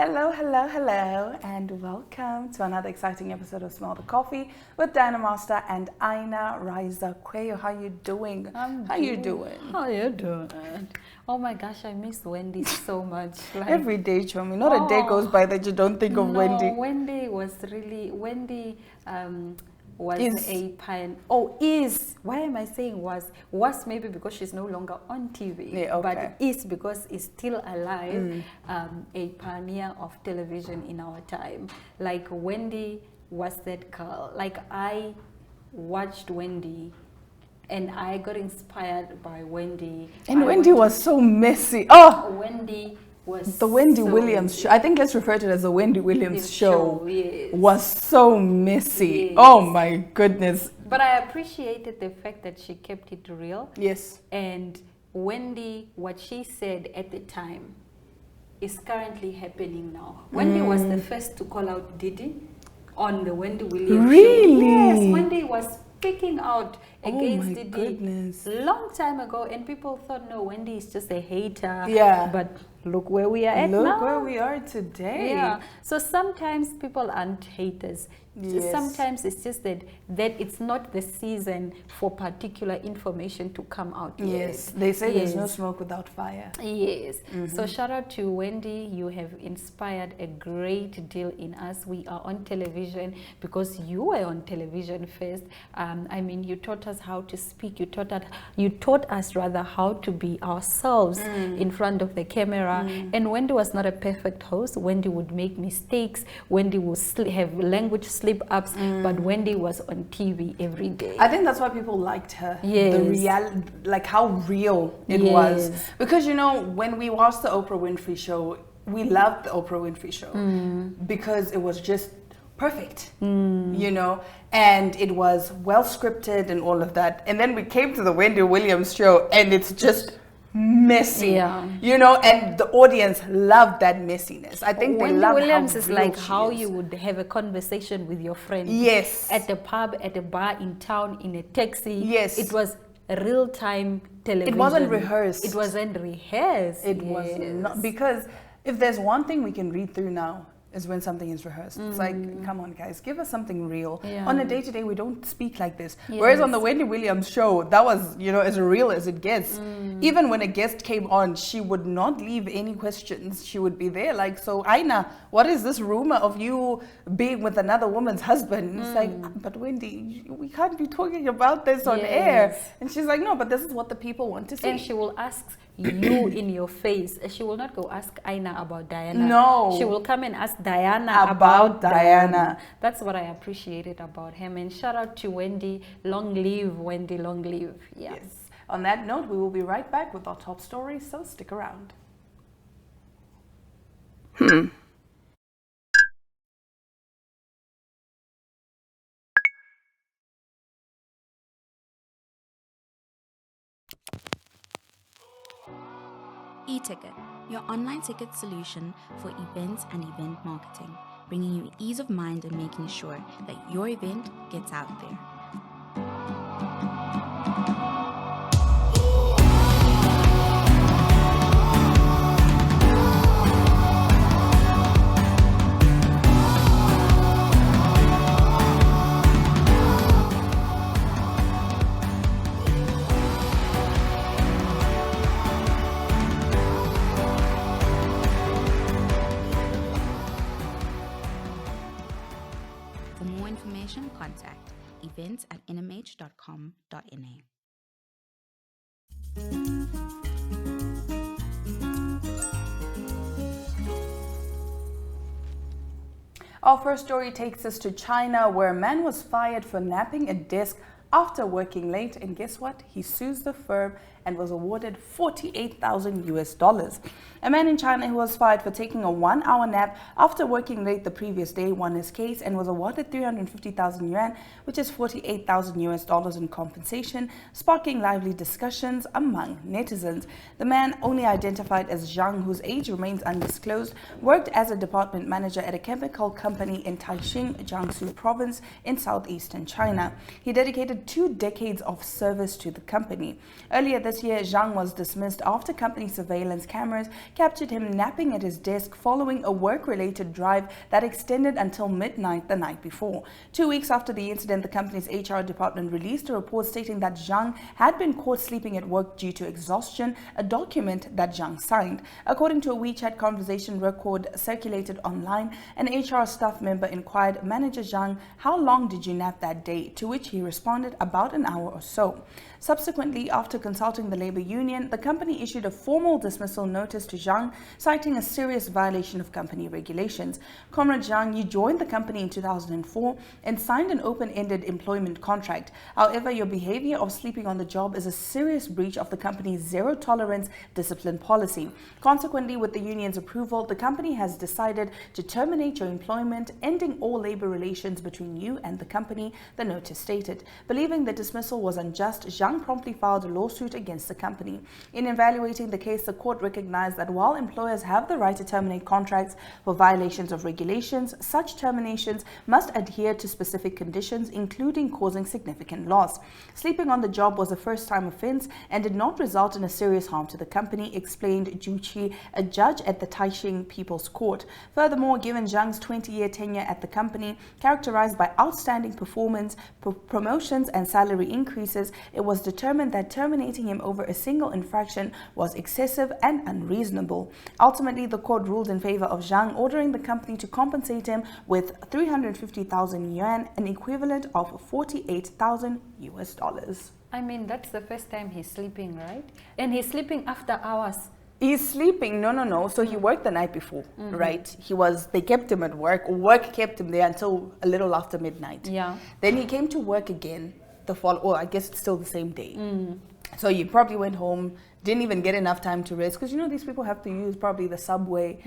Hello, hello, hello, and welcome to another exciting episode of Smell the Coffee with Diana Master and Aina Riza Kweyo. How you doing? How you doing? How you doing? Oh my gosh, I miss Wendy so much. Like, every day, Chomi. Not a day goes by that you don't think of Wendy. Wendy was really was is. a pioneer. Oh, is. Why am I saying was? Was maybe because she's no longer on TV. Yeah, okay. But is because is still alive, a pioneer of television in our time. Like Wendy was that girl. Like I watched Wendy and I got inspired by Wendy. And Wendy was so messy. Oh! Wendy was the Wendy Williams show. I think let's refer to it as the Wendy Williams show. Yes. Was so messy. Yes. Oh my goodness. But I appreciated the fact that she kept it real. Yes. And Wendy, what she said at the time is currently happening now. Wendy was the first to call out Diddy on the Wendy Williams really? show. Yes, Wendy was speaking out against Diddy goodness. long time ago, and people thought, no, Wendy is just a hater. Yeah. But look where we are at now. Look where we are today. Yeah. So sometimes people aren't haters. Yes. Sometimes it's just that it's not the season for particular information to come out yet. Yes. They say there's no smoke without fire. Yes. So shout out to Wendy. You have inspired a great deal in us. We are on television because you were on television first. I mean, you taught us how to speak. You taught us rather how to be ourselves in front of the camera. And Wendy was not a perfect host. Wendy would make mistakes. Wendy would have language slip-ups, but Wendy was on TV every day. I think that's why people liked her. Yes. The like how real it was. Because, you know, when we watched the Oprah Winfrey Show, we loved the Oprah Winfrey Show because it was just perfect, you know, and it was well scripted and all of that. And then we came to the Wendy Williams show and it's just messy, you know, and the audience loved that messiness. I think Wendy they loved Williams how is real like she how is. you would have a conversation with your friend. Yes. At the pub, at a bar in town, in a taxi. Yes. It was real-time television. It wasn't rehearsed. It wasn't rehearsed. It was not, because if there's one thing we can read through now is when something is rehearsed. It's like, come on guys, give us something real. On a day-to-day, we don't speak like this. Whereas on the Wendy Williams show, that was, you know, as real as it gets. Even when a guest came on, she would not leave any questions. She would be there like, so Aina, what is this rumor of you being with another woman's husband? It's like, but Wendy, we can't be talking about this on air. And she's like, no, but this is what the people want to see. And she will ask you in your face. She will not go ask Aina about Diana. No. She will come and ask Diana about Diana. That's what I appreciated about him. And shout out to Wendy. Long live Wendy, long live. Yes. On that note, we will be right back with our top story, so stick around. eTicket, your online ticket solution for events and event marketing, bringing you ease of mind and making sure that your event gets out there. For more information, contact events@nmh.com.na. Our first story takes us to China, where a man was fired for napping a desk after working late, and guess what? He sues the firm and was awarded $48,000. A man in China who was fired for taking a 1-hour nap after working late the previous day won his case and was awarded 350,000 yuan, which is $48,000 in compensation, sparking lively discussions among netizens. The man, only identified as Zhang, whose age remains undisclosed, worked as a department manager at a chemical company in Taixing, Jiangsu province in southeastern China. He dedicated nearly 2 decades of service to the company. Earlier this year, Zhang was dismissed after company surveillance cameras captured him napping at his desk following a work-related drive that extended until midnight the night before. 2 weeks after the incident, the company's HR department released a report stating that Zhang had been caught sleeping at work due to exhaustion, a document that Zhang signed. According to a WeChat conversation record circulated online, an HR staff member inquired Manager Zhang, "How long did you nap that day?" to which he responded, "About an hour or so." Subsequently, after consulting the labor union, the company issued a formal dismissal notice to Zhang, citing a serious violation of company regulations. Comrade Zhang, you joined the company in 2004 and signed an open-ended employment contract. However, your behavior of sleeping on the job is a serious breach of the company's zero-tolerance discipline policy. Consequently, with the union's approval, the company has decided to terminate your employment, ending all labor relations between you and the company, the notice stated. Believing the dismissal was unjust, Zhang promptly filed a lawsuit against the company. In evaluating the case, the court recognized that while employers have the right to terminate contracts for violations of regulations, such terminations must adhere to specific conditions, including causing significant loss. Sleeping on the job was a first-time offense and did not result in a serious harm to the company, explained Zhu Qi, a judge at the Taixing People's Court. Furthermore, given Zhang's 20-year tenure at the company, characterized by outstanding performance, promotions and salary increases, it was determined that terminating him over a single infraction was excessive and unreasonable. Ultimately, the court ruled in favor of Zhang, ordering the company to compensate him with 350,000 yuan, an equivalent of $48,000. I mean, that's the first time he's sleeping, right? And he's sleeping after hours. He's sleeping. No. So he worked the night before, right? They kept him at work. Work kept him there until a little after midnight. Yeah. Then he came to work again I guess it's still the same day. So you probably went home, didn't even get enough time to rest because these people have to use probably the subway.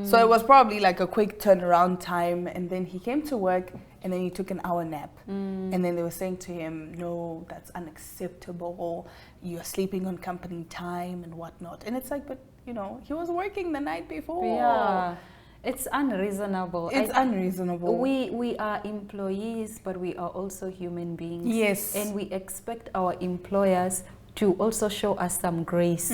So it was probably like a quick turnaround time. And then he came to work and then he took an hour nap. And then they were saying to him, "No, that's unacceptable. You're sleeping on company time and whatnot." And it's like, but he was working the night before. Yeah. It's unreasonable. It's unreasonable. We are employees, but we are also human beings. Yes. And we expect our employers to also show us some grace.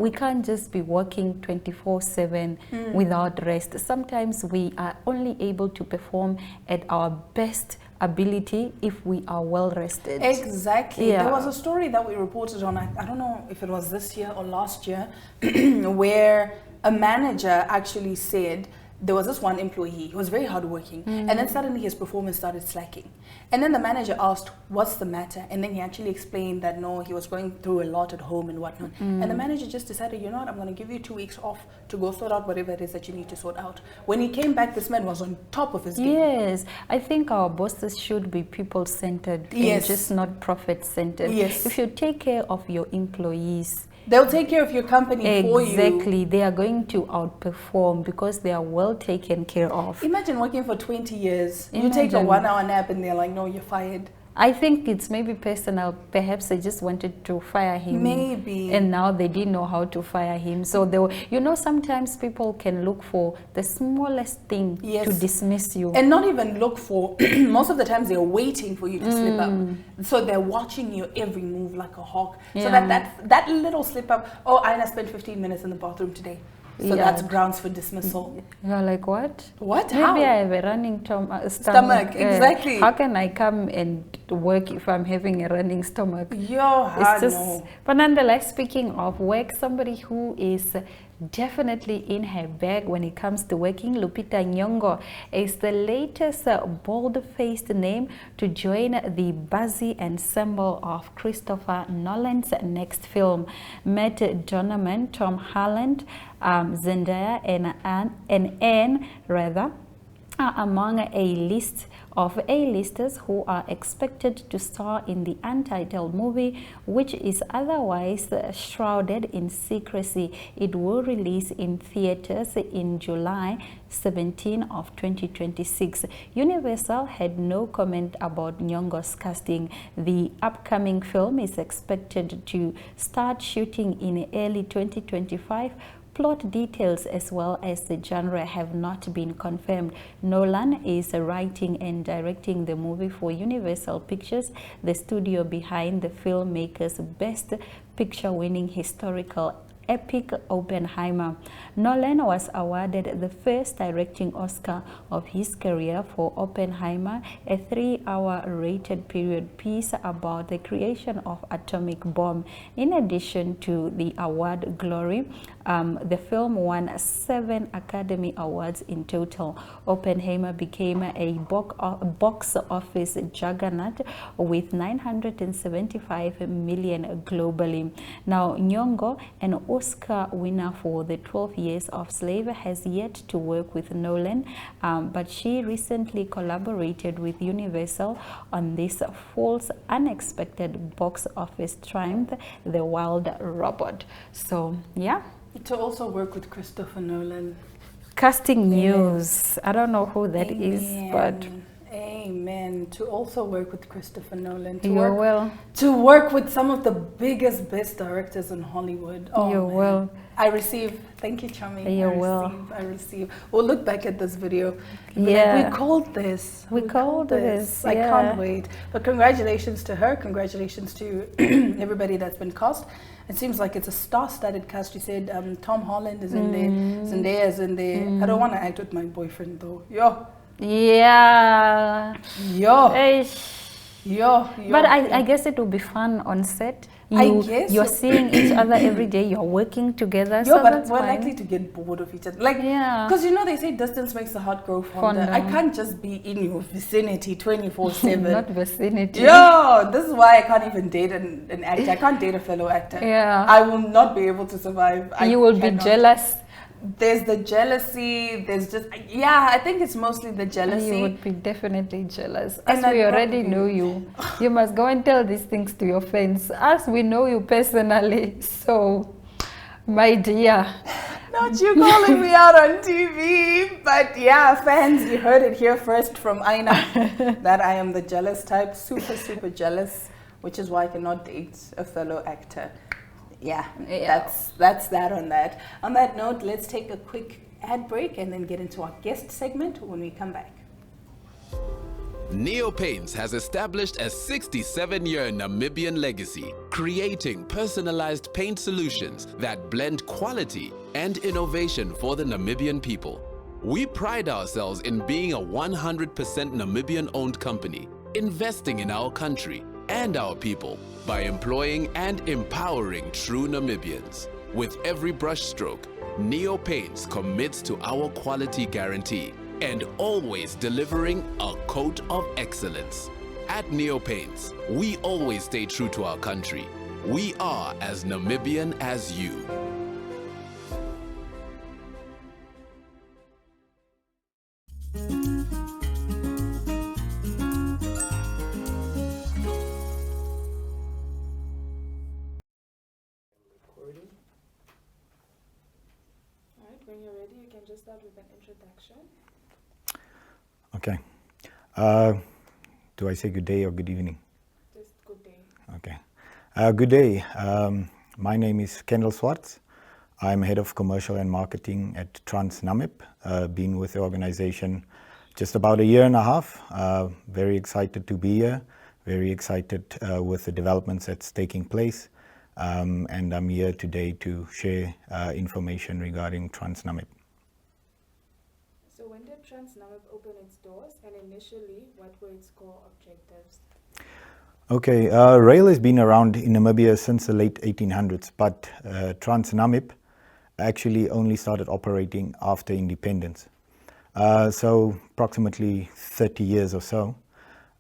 We can't just be working 24/7 without rest. Sometimes we are only able to perform at our best ability if we are well rested. Exactly. Yeah. There was a story that we reported on, I don't know if it was this year or last year, where a manager actually said there was this one employee, he was very hardworking, and then suddenly his performance started slacking. And then the manager asked, "What's the matter?" And then he actually explained that no, he was going through a lot at home and whatnot. And the manager just decided, "You know what, I'm going to give you 2 weeks off to go sort out whatever it is that you need to sort out." When he came back, this man was on top of his game. Yes, I think our bosses should be people-centered and just not profit-centered. Yes. If you take care of your employees, they'll take care of your company for you. Exactly. They are going to outperform because they are well taken care of. Imagine working for 20 years. You take a 1 hour nap and they're like, "No, you're fired." I think it's maybe personal. Perhaps they just wanted to fire him. Maybe. And now they didn't know how to fire him. So they were, sometimes people can look for the smallest thing to dismiss you. And not even look for, most of the times they're waiting for you to slip up. So they're watching your every move like a hawk. So that little slip up, Aina spent 15 minutes in the bathroom today. So that's grounds for dismissal. You're like, what? What? Maybe How? I have a running stomach. Exactly. How can I come and work if I'm having a running stomach? But nonetheless, speaking of work, somebody who is definitely in her bag when it comes to working, Lupita Nyong'o is the latest bold-faced name to join the buzzy ensemble of Christopher Nolan's next film. Matt Damon, Tom Holland, Zendaya and Anne are among a list of A-listers who are expected to star in the untitled movie, which is otherwise shrouded in secrecy. It will release in theaters in July 17 of 2026. Universal had no comment about Nyong'o's casting. The upcoming film is expected to start shooting in early 2025, Plot details as well as the genre have not been confirmed. Nolan is writing and directing the movie for Universal Pictures, the studio behind the filmmaker's Best Picture-winning historical epic Oppenheimer. Nolan was awarded the first directing Oscar of his career for Oppenheimer, a 3-hour rated period piece about the creation of atomic bomb. In addition to the award glory, the film won 7 Academy Awards in total. Oppenheimer became a box office juggernaut with $975 million globally. Now, Nyong'o, an Oscar winner for The 12 Years of Slave, has yet to work with Nolan, but she recently collaborated with Universal on this false, unexpected box office triumph, The Wild Robot. So, yeah. To also work with Christopher Nolan. Casting news. I don't know who that is, but... Amen. To also work with Christopher Nolan. To work with some of the biggest, best directors in Hollywood. Oh, You're man. well. I receive. Thank you, Chami. I receive. We'll look back at this video. Yeah. Like, we called this. We called this. I can't wait. But congratulations to her. Congratulations to everybody that's been cast. It seems like it's a star-studded cast. You said Tom Holland is in there. Zendaya is in there. I don't want to act with my boyfriend though. Yo. But I guess it will be fun on set. You're so. Seeing each other every day. You're working together. But we're likely to get bored of each other. Because they say distance makes the heart grow fonder. I can't just be in your vicinity 24/7. Not vicinity. This is why I can't even date an actor. I can't date a fellow actor. Yeah. I will not be able to survive. You will be jealous. There's the jealousy, there's just, I think it's mostly the jealousy. You would be definitely jealous. As we already know you, you must go and tell these things to your friends. As we know you personally, so, my dear. Not you calling me out on TV, but fans, you heard it here first from Aina, that I am the jealous type, super, super jealous, which is why I cannot date a fellow actor. That's that on that. On that note, let's take a quick ad break and then get into our guest segment when we come back. Neo Paints has established a 67-year Namibian legacy, creating personalized paint solutions that blend quality and innovation for the Namibian people. We pride ourselves in being a 100% Namibian-owned company, investing in our country and our people by employing and empowering true Namibians. With every brushstroke, Neo Paints commits to our quality guarantee and always delivering a coat of excellence. At Neo Paints, we always stay true to our country. We are as Namibian as you. When you're ready, you can just start with an introduction. Okay. Do I say good day or good evening? Just good day. Okay. Good day. My name is Kendall Swartz. I'm head of commercial and marketing at TransNamib. Been with the organization just about a year and a half. Very excited to be here. Very excited with the developments that's taking place. And I'm here today to share information regarding TransNamib. So when did TransNamib open its doors, and initially, what were its core objectives? Okay, rail has been around in Namibia since the late 1800s, but TransNamib actually only started operating after independence. So approximately 30 years or so.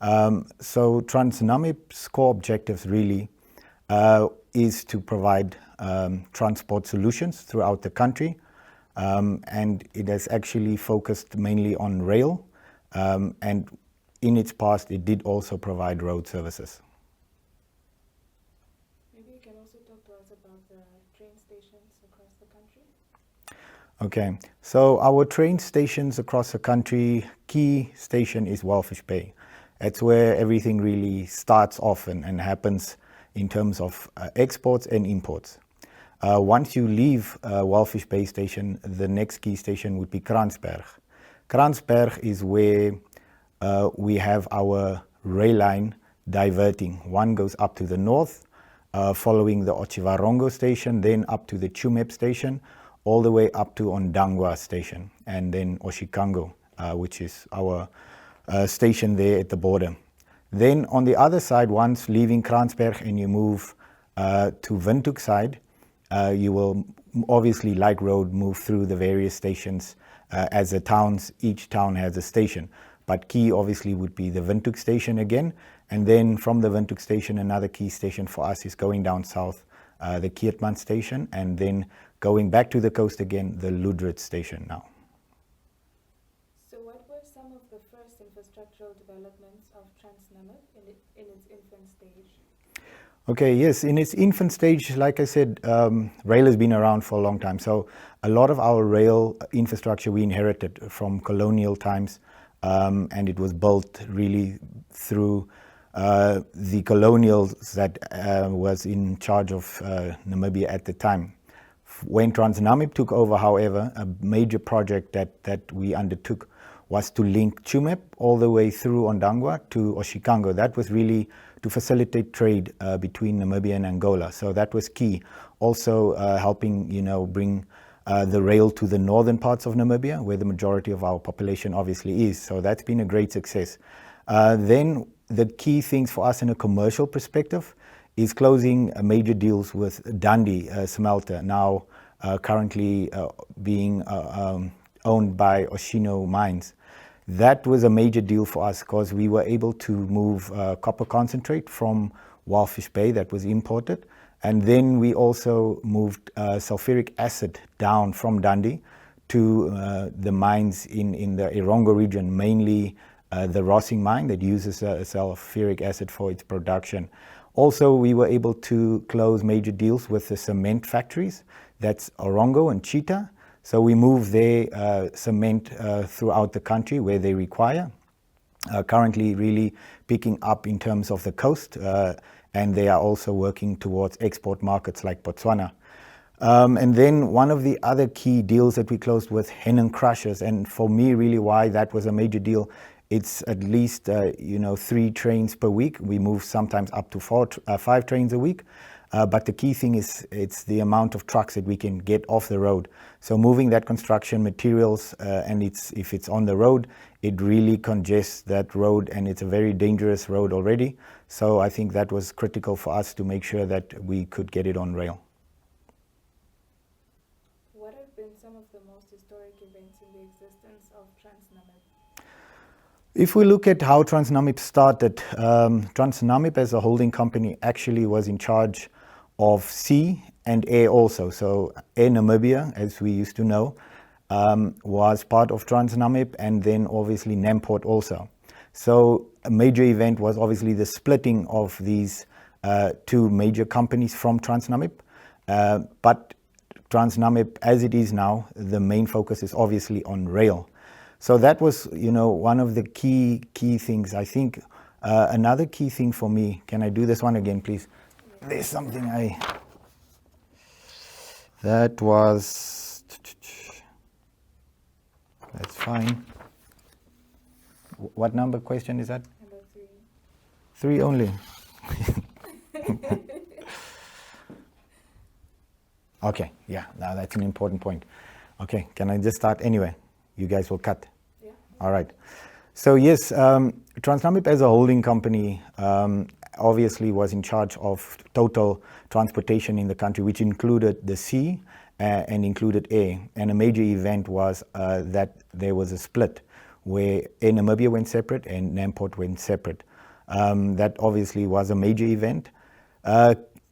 So TransNamib's core objectives really is to provide transport solutions throughout the country, and it has actually focused mainly on rail, and in its past it did also provide road services. Maybe you can also talk to us about the train stations across the country. Okay, so our train stations across the country, key station is Wellfish Bay. That's where everything really starts off and happens in terms of exports and imports. Once you leave Walvis Bay Station, the next key station would be Kransberg. Kransberg is where we have our rail line diverting. One goes up to the north, following the Otjiwarongo station, then up to the Chumep station, all the way up to Ondangwa station, and then Oshikango, which is our station there at the border. Then on the other side, once leaving Kransberg and you move to Windhoek side, you will obviously, like road, move through the various stations as the towns, each town has a station. But key obviously would be the Windhoek station again, and then from the Windhoek station, another key station for us is going down south, the Keetman station, and then going back to the coast again, the Ludred station now. So what were some of the first infrastructural developments of Transnamib in its infant stage? Okay, yes, in its infant stage, like I said, rail has been around for a long time. So a lot of our rail infrastructure we inherited from colonial times, and it was built really through the colonials that was in charge of Namibia at the time. When Transnamib took over, however, a major project that we undertook was to link Chumep all the way through Ondangwa to Oshikango. That was really to facilitate trade between Namibia and Angola. So that was key. Also helping, bring the rail to the northern parts of Namibia, where the majority of our population obviously is. So that's been a great success. Then the key things for us in a commercial perspective is closing major deals with Dundee Smelter, now currently being owned by Oshino Mines. That was a major deal for us because we were able to move copper concentrate from Walvis Bay that was imported. And then we also moved sulfuric acid down from Dundee to the mines in the Erongo region, mainly the Rossing mine that uses sulfuric acid for its production. Also, we were able to close major deals with the cement factories. That's Orongo and Cheetah. So we move their cement throughout the country where they require. Currently really picking up in terms of the coast, and they are also working towards export markets like Botswana. And then one of the other key deals that we closed with Henan Crushers, and for me really why that was a major deal, it's at least 3 trains per week. We move sometimes up to 5 trains a week. But the key thing is it's the amount of trucks that we can get off the road. So moving that construction materials, and if it's on the road, it really congests that road, and it's a very dangerous road already. So I think that was critical for us to make sure that we could get it on rail. What have been some of the most historic events in the existence of Transnamib? If we look at how Transnamib started, Transnamib as a holding company actually was in charge of sea and air also. So Air Namibia, as we used to know, was part of Transnamib, and then obviously Namport also. So a major event was obviously the splitting of these 2 major companies from Transnamib. But Transnamib, as it is now, the main focus is obviously on rail. So that was, one of the key things. I think another key thing for me, can I do this one again, please? There's something that was, that's fine. What number question is that? Number 3 3. only. Okay, yeah, now that's an important point. Okay, can I just start anyway? You guys will cut. Yeah. All right. So yes, Transnamib as a holding company obviously was in charge of total transportation in the country, which included the sea and included air. And a major event was that there was a split where Air Namibia went separate and Namport went separate. That obviously was a major event.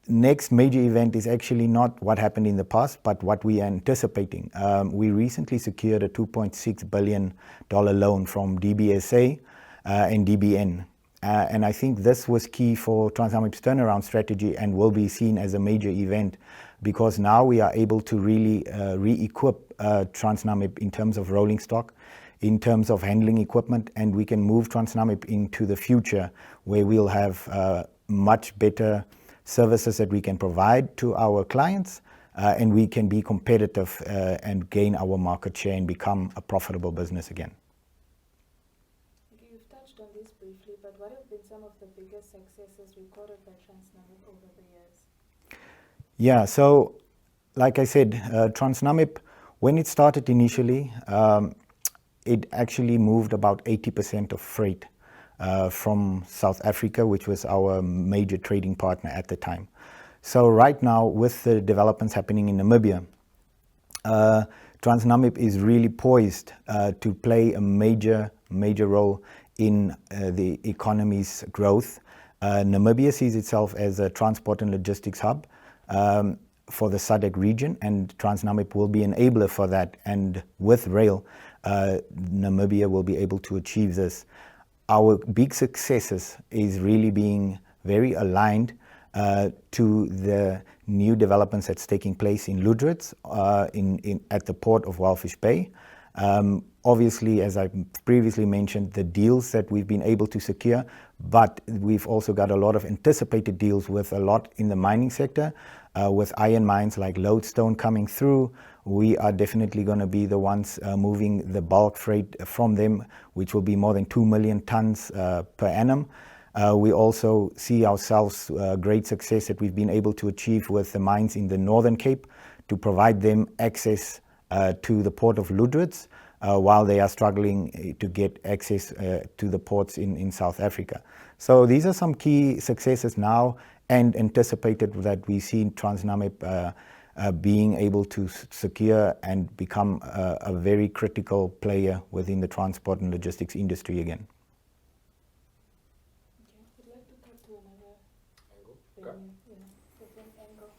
Next major event is actually not what happened in the past, but what we are anticipating. We recently secured a $2.6 billion loan from DBSA and DBN. And I think this was key for Transnamib's turnaround strategy and will be seen as a major event, because now we are able to really re-equip Transnamib in terms of rolling stock, in terms of handling equipment, and we can move Transnamib into the future where we'll have much better services that we can provide to our clients, and we can be competitive and gain our market share and become a profitable business again. You've touched on this briefly, but what have been some of the biggest successes recorded by TransNamib over the years? Yeah, so like I said, TransNamib, when it started initially, it actually moved about 80% of freight from South Africa, which was our major trading partner at the time. So right now, with the developments happening in Namibia, TransNamib is really poised to play a major role in the economy's growth. Namibia sees itself as a transport and logistics hub for the SADC region, and TransNamib will be an enabler for that. And with rail, Namibia will be able to achieve this. Our big successes is really being very aligned to the new developments that's taking place in Lüderitz, at the port of Walvis Bay. Obviously, as I previously mentioned, the deals that we've been able to secure, but we've also got a lot of anticipated deals with a lot in the mining sector, with iron mines like Lodestone coming through. We are definitely going to be the ones moving the bulk freight from them, which will be more than 2 million tons per annum. We also see ourselves great success that we've been able to achieve with the mines in the Northern Cape to provide them access to the port of Lüderitz while they are struggling to get access to the ports in South Africa. So these are some key successes now and anticipated that we see TransNamib being able to secure and become a very critical player within the transport and logistics industry again. Okay, I'd like to cut to another different angle.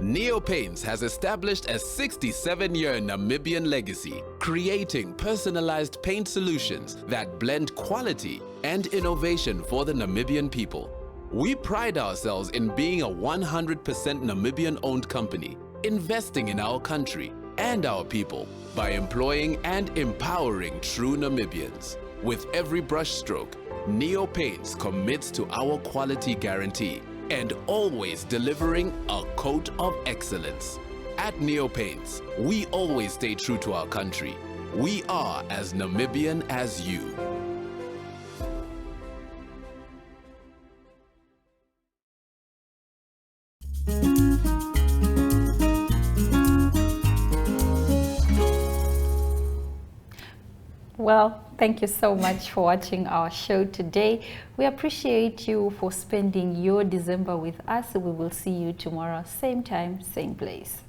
Neopaints has established a 67-year Namibian legacy, creating personalized paint solutions that blend quality and innovation for the Namibian people. We pride ourselves in being a 100% Namibian-owned company, investing in our country and our people by employing and empowering true Namibians. With every brushstroke, Neopaints commits to our quality guarantee and always delivering a coat of excellence. At Neopaints, we always stay true to our country. We are as Namibian as you. Well, thank you so much for watching our show today. We appreciate you for spending your December with us. We will see you tomorrow, same time, same place.